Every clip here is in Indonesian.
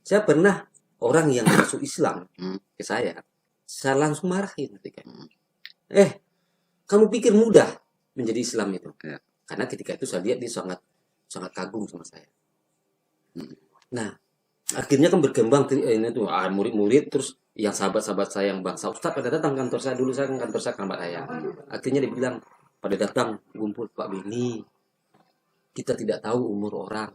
Saya pernah orang yang masuk Islam ke saya langsung marahin ketika. Kamu pikir mudah menjadi Islam itu? Ya. Karena ketika itu saya lihat dia sangat sangat kagum sama saya. Nah, akhirnya kan berkembang ini tuh murid-murid, terus yang sahabat-sahabat saya yang bangsa Ustaz pada datang kantor saya dulu, saya kan kantor saya kerabat saya. Akhirnya dia bilang pada datang kumpul, Pak Beni, kita tidak tahu umur orang.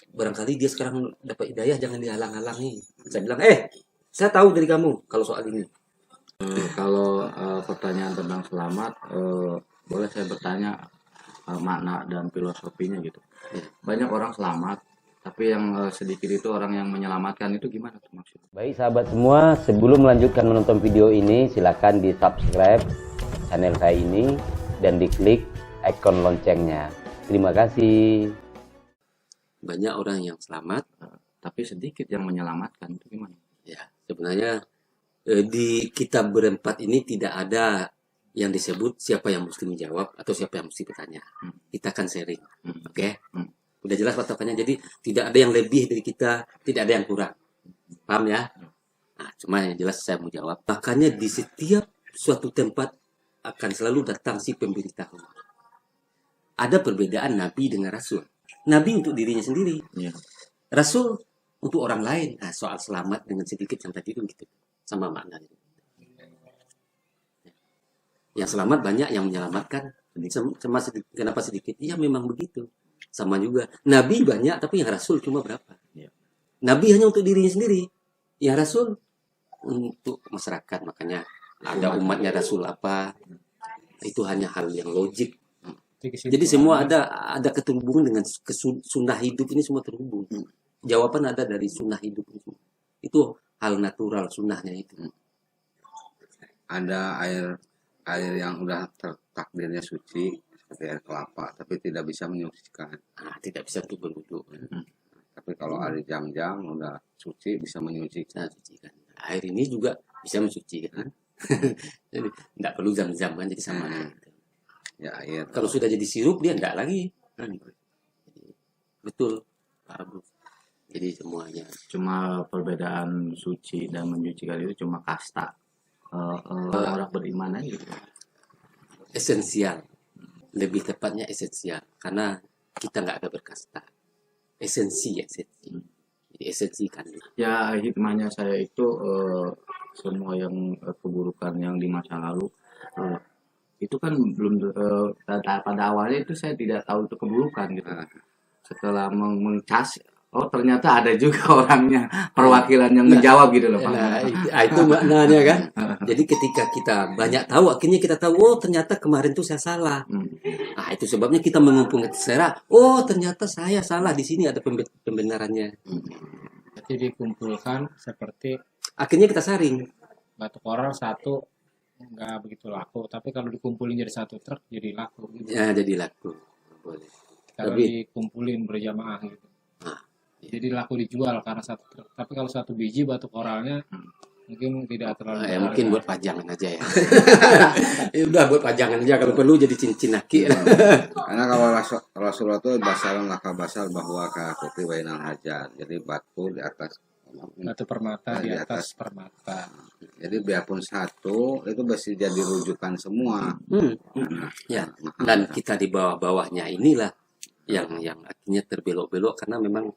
Barangkali dia sekarang dapat hidayah, jangan dihalang-halangi. Saya bilang, saya tahu dari kamu kalau soal ini. Kalau pertanyaan tentang selamat, boleh saya bertanya makna dan filosofinya gitu. Banyak orang selamat, tapi yang sedikit itu orang yang menyelamatkan, itu gimana tuh maksudnya? Baik sahabat semua, sebelum melanjutkan menonton video ini, silakan di subscribe channel saya ini dan diklik ikon loncengnya. Terima kasih. Banyak orang yang selamat, tapi sedikit yang menyelamatkan, itu gimana? Ya, sebenarnya di kita berempat ini tidak ada yang disebut siapa yang mesti menjawab atau siapa yang mesti bertanya. Kita akan sharing, oke? Udah jelas patokannya. Jadi tidak ada yang lebih dari kita, tidak ada yang kurang. Paham ya? Nah, cuma yang jelas saya mau jawab. Makanya di setiap suatu tempat akan selalu datang si pemberitahu. Ada perbedaan Nabi dengan Rasul. Nabi untuk dirinya sendiri. Ya. Rasul untuk orang lain. Nah, soal selamat dengan sedikit yang tadi itu gitu. Sama maknanya. Yang selamat banyak, yang menyelamatkan sama sedikit. Kenapa sedikit? Ya memang begitu. Sama juga. Nabi banyak, tapi yang Rasul cuma berapa? Ya. Nabi hanya untuk dirinya sendiri. Yang Rasul untuk masyarakat. Makanya ada umatnya Rasul apa. Itu hanya hal yang logik. Jadi semua ada keterhubungan dengan sunnah hidup ini, semua terhubung. Jawaban ada dari sunnah hidup itu. Itu hal natural sunnahnya itu. Ada air yang udah takdirnya suci seperti air kelapa, tapi tidak bisa menyucikan. Tidak bisa untuk berwudu. Tapi kalau air jam-jam udah suci, bisa menyucikan. Air ini juga bisa mensucikan. Jadi tidak perlu jam-jam kan, jadi sama. Ya, air. Kalau sudah jadi sirup dia enggak lagi. Betul, Pak Abu. Jadi semuanya. Cuma perbedaan suci dan menyucikan itu cuma kasta orang beriman aja gitu. Esensial. Lebih tepatnya esensial. Karena kita nggak ada berkasta. Esensi. Jadi esensi kan. Ya, hikmahnya saya itu semua yang keburukan yang di masa lalu itu kan belum pada awalnya itu saya tidak tahu itu keburukan gitu. Setelah mencas, oh ternyata ada juga orangnya, perwakilan yang menjawab gitu loh Pak. Itu maknanya kan. Jadi ketika kita banyak tahu, akhirnya kita tahu, oh ternyata kemarin tuh saya salah. Nah itu sebabnya kita mengumpulkan secara, oh ternyata saya salah, di sini ada pembenarannya. Jadi dikumpulkan seperti akhirnya kita saring. batu koral satu nggak begitu laku, tapi kalau dikumpulin jadi satu truk jadi laku gitu. Ya jadi laku. Boleh. Kalau Tapi dikumpulin berjamaah gitu. Jadi laku dijual karena satu truk. Tapi kalau satu biji batu koralnya mungkin tidak terlalu ya mungkin buat pajangan aja ya. Udah buat pajangan aja, kalau perlu jadi cincin aki. Karena kalau Rasulullah itu basal laka basal bahwa kakuti wainal hajar. Jadi batu di atas batu permata di atas permata. Jadi biarpun satu itu bisa jadi rujukan semua. Ya. Dan kita di bawah-bawahnya inilah yang akhirnya terbelok-belok karena memang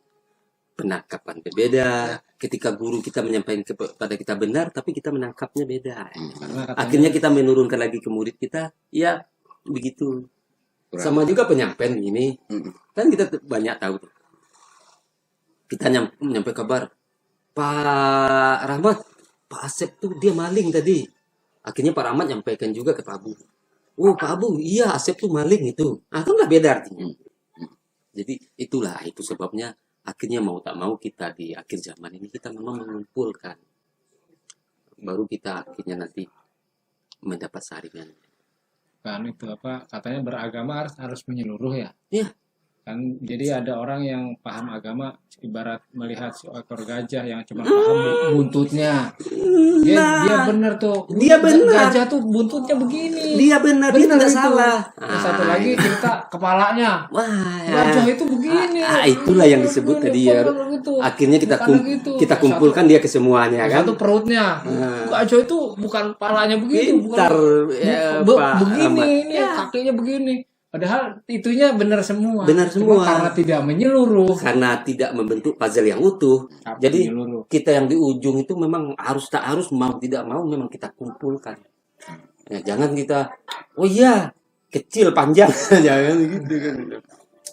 penangkapan berbeda. Ketika guru kita menyampaikan kepada kita benar, tapi kita menangkapnya beda. Akhirnya kita menurunkan lagi ke murid kita, ya begitu. Sama juga penyampaian ini, kan kita banyak tahu. Kita nyampe kabar, Pak Rahmat, Pak Asep tuh dia maling tadi. Akhirnya Pak Rahmat nyampaikan juga ke Pak Abu. Oh Pak Abu, iya Asep tuh maling itu. Itu nggak beda artinya. Jadi itu sebabnya akhirnya mau tak mau kita di akhir zaman ini kita memang mengumpulkan. Baru kita akhirnya nanti mendapat saringan. Kan itu apa katanya beragama harus menyeluruh ya. Iya. kan. Jadi ada orang yang paham agama ibarat melihat seekor gajah yang cuma paham buntutnya. Dia benar tuh. Dia benar. Gajah tuh buntutnya begini. Dia benar, dia tidak Benar itu. salah. Yang satu lagi cerita kepalanya. Wah, Gajah itu begini. itulah yang disebut tadi ya. Gitu. Akhirnya Bukan gitu. kita kumpulkan dia ke semuanya kan. Satu perutnya. Gajah itu bukan kepalanya begini, Pintar ya, Pak begini, Ahmad. ini kakinya begini. Padahal itunya benar semua. Benar Cuma semua. karena tidak menyeluruh. Karena tidak membentuk puzzle yang utuh. Jadi Menyeluruh. kita yang di ujung itu memang tak harus mau tidak mau memang kita kumpulkan. Ya, jangan kita oh iya kecil panjang jangan gitu kan.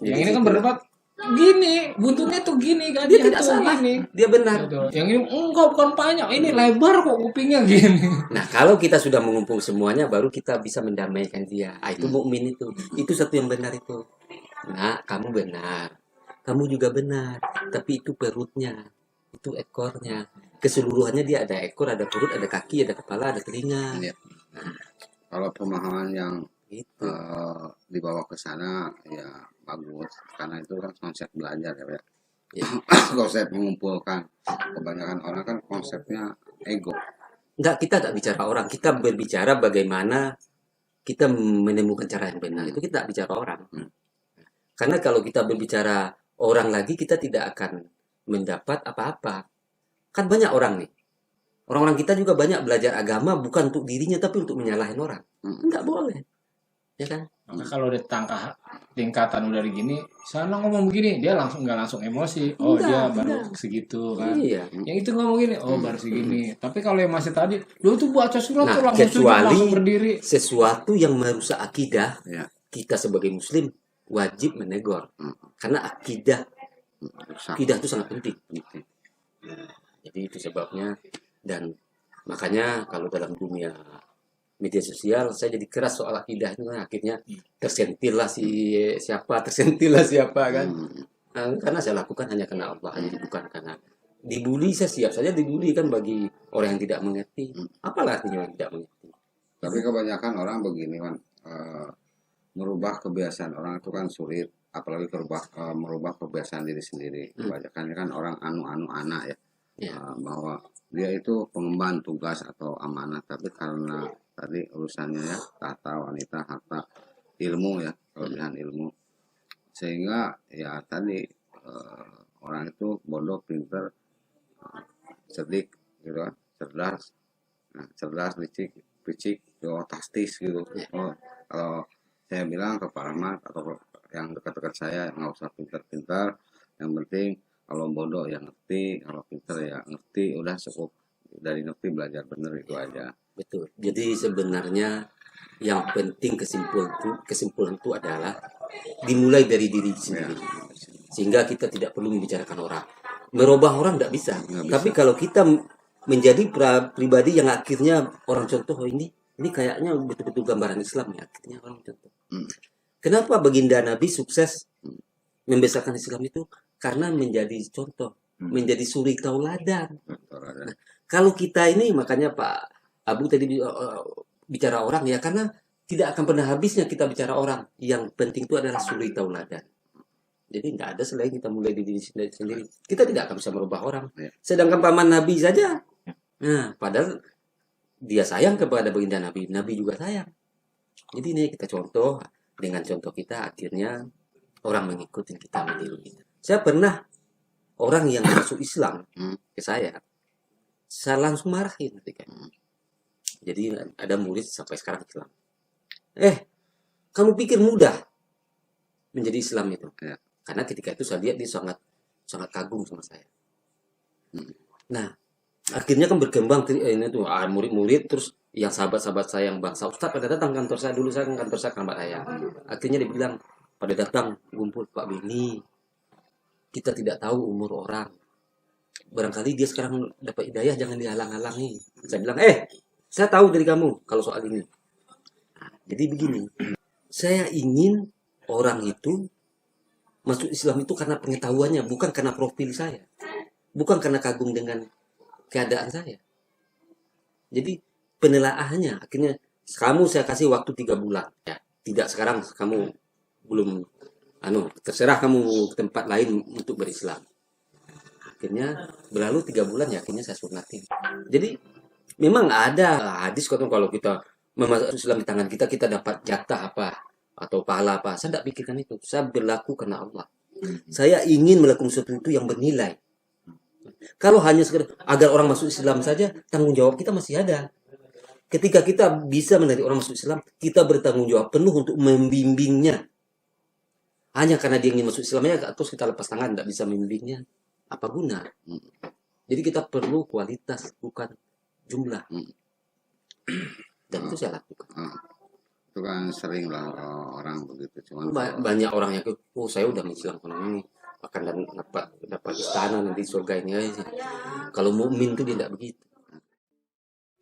Yang ini kan berdebat gini, buntutnya tuh gini kan, Dia tidak tuh salah. gini. Dia benar. Gitu. Yang ini enggak bukan panjang, ini lebar kok kupingnya gini. Nah, kalau kita sudah mengumpul semuanya baru kita bisa mendamaikan dia. Itu mukmin itu. Itu satu yang benar itu. Nah, kamu benar. Kamu juga benar. Tapi itu perutnya. Itu ekornya. Keseluruhannya dia ada ekor, ada perut, ada kaki, ada kepala, ada telinga. Iya. Kalau pemahaman yang Gitu. dibawa ke sana ya bagus karena itu kan konsep belajar ya Pak. Ya. Konsep mengumpulkan kebanyakan orang kan konsepnya ego. Enggak, kita tak bicara orang. Kita berbicara bagaimana kita menemukan cara yang benar. Itu kita tak bicara orang. Karena kalau kita berbicara orang lagi, kita tidak akan mendapat apa-apa. Kan banyak orang nih. Orang-orang kita juga banyak belajar agama bukan untuk dirinya, tapi untuk menyalahin orang. Enggak boleh. Ya kan? Maka kalau di tingkatan udah begini, sana ngomong begini, dia nggak langsung emosi. Oh, Enggak, dia baru enggak. segitu kan. Iya. Yang itu ngomong gini, oh baru segini. Tapi kalau yang masih tadi, lu tuh baca surat tuh Nah, langsung sujud, kecuali langsung berdiri. sesuatu yang merusak akidah, Ya. kita sebagai muslim wajib menegur. Karena akidah Rusak. itu sangat penting. Gitu. Jadi itu sebabnya, dan makanya kalau dalam dunia media sosial saya jadi keras soal akidah itu kan, akhirnya tersentil lah siapa kan. Nah, karena saya lakukan hanya karena Allah, jadi bukan karena dibully. Saya siap saja dibully kan bagi orang yang tidak mengerti. Apalah artinya orang tidak mengerti. Tapi kebanyakan orang begini kan merubah kebiasaan orang itu kan sulit, apalagi merubah kebiasaan diri sendiri. Kebanyakan kan orang anu anak ya. Ya. Bahwa dia itu pengemban tugas atau amanah, tapi karena tadi urusannya ya tahta, wanita, harta, ilmu ya, kelebihan ilmu, sehingga ya tadi orang itu bodoh, pinter, cerdik gitu kan, cerdas, licik, tastis gitu. Kalau saya bilang ke Pak Ahmad atau yang dekat-dekat saya, nggak usah pinter-pinter, yang penting kalau bodoh ya ngerti, kalau pinter ya ngerti, udah cukup dari ngerti belajar bener itu aja. Betul. Jadi sebenarnya yang penting kesimpulan itu adalah dimulai dari diri sendiri. Sehingga kita tidak perlu membicarakan orang. Merubah orang tidak bisa. Tapi kalau kita menjadi pribadi yang akhirnya orang contoh, oh ini kayaknya betul-betul gambaran Islam ya, akhirnya orang contoh. Kenapa baginda Nabi sukses membesarkan Islam itu? Karena menjadi contoh, menjadi suri tauladan. Nah, kalau kita ini, makanya Pak Abu tadi bicara orang ya, karena tidak akan pernah habisnya kita bicara orang. Yang penting itu adalah suri tauladan. Jadi nggak ada selain kita mulai di diri sendiri. Kita tidak akan bisa merubah orang. Sedangkan paman Nabi saja, nah padahal dia sayang kepada baginda Nabi, Nabi juga sayang. Jadi ini kita contoh, dengan contoh kita akhirnya orang mengikuti kita, meniru kita. Saya pernah orang yang masuk Islam ke saya langsung marahin ketika. Jadi ada murid sampai sekarang Islam. Kamu pikir mudah menjadi Islam itu? Ya. Karena ketika itu saya lihat dia sangat kagum sama saya. Nah, akhirnya kan berkembang ini tuh murid-murid, terus yang sahabat-sahabat saya yang bangsa Ustaz pada datang kantor saya, dulu saya kan kantor saya kerabat saya. Akhirnya dia bilang pada datang kumpul, Pak Beni, kita tidak tahu umur orang. Barangkali dia sekarang dapat hidayah, jangan dihalang-halangi. Saya bilang, saya tahu dari kamu kalau soal ini. Nah, jadi begini, saya ingin orang itu masuk Islam itu karena pengetahuannya, bukan karena profil saya. Bukan karena kagum dengan keadaan saya. Jadi penelaahannya, akhirnya kamu saya kasih waktu 3 bulan. Ya, tidak sekarang kamu belum terserah kamu ke tempat lain untuk berislam. Akhirnya berlalu 3 bulan ya akhirnya saya sunnatin. Jadi memang ada hadis kalau kita memasuk Islam di tangan kita, kita dapat jatah apa atau pahala apa. Saya tidak pikirkan itu. Saya berlaku karena Allah. Saya ingin melakukan sesuatu itu yang bernilai. Kalau hanya sekedar agar orang masuk Islam saja, tanggung jawab kita masih ada. Ketika kita bisa menarik orang masuk Islam, kita bertanggung jawab penuh untuk membimbingnya. Hanya karena dia ingin masuk Islamnya, terus kita lepas tangan, tidak bisa membimbingnya. Apa guna? Jadi kita perlu kualitas, bukan jumlah. Dan itu saya lakukan. Itu kan sering lah orang begitu. Cuman Banyak orang yang saya udah Islam ini akan dapat istana nanti surga ini aja. Kalau mukmin itu dia tidak begitu.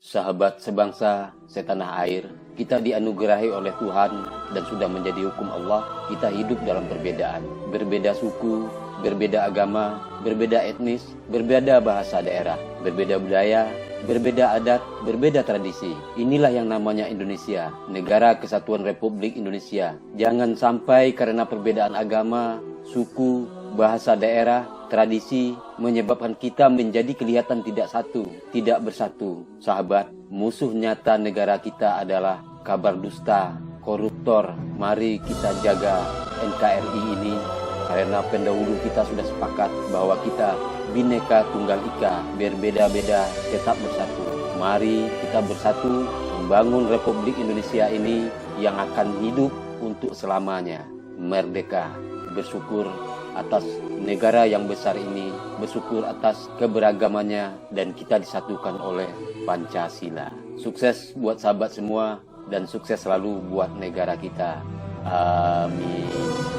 Sahabat sebangsa, setanah air, kita dianugerahi oleh Tuhan dan sudah menjadi hukum Allah. Kita hidup dalam perbedaan, berbeda suku, berbeda agama, berbeda etnis, berbeda bahasa daerah, berbeda budaya, berbeda adat, berbeda tradisi. Inilah yang namanya Indonesia, Negara Kesatuan Republik Indonesia. Jangan sampai karena perbedaan agama, suku, bahasa daerah, tradisi menyebabkan kita menjadi kelihatan tidak satu, tidak bersatu. Sahabat, musuh nyata negara kita adalah kabar dusta, koruptor. Mari kita jaga NKRI ini, karena pendahulu kita sudah sepakat bahwa kita Bhinneka Tunggal Ika, berbeda-beda tetap bersatu. Mari kita bersatu membangun Republik Indonesia ini yang akan hidup untuk selamanya. Merdeka, bersyukur atas negara yang besar ini, bersyukur atas keberagamannya, dan kita disatukan oleh Pancasila. Sukses buat sahabat semua, dan sukses selalu buat negara kita. Amin.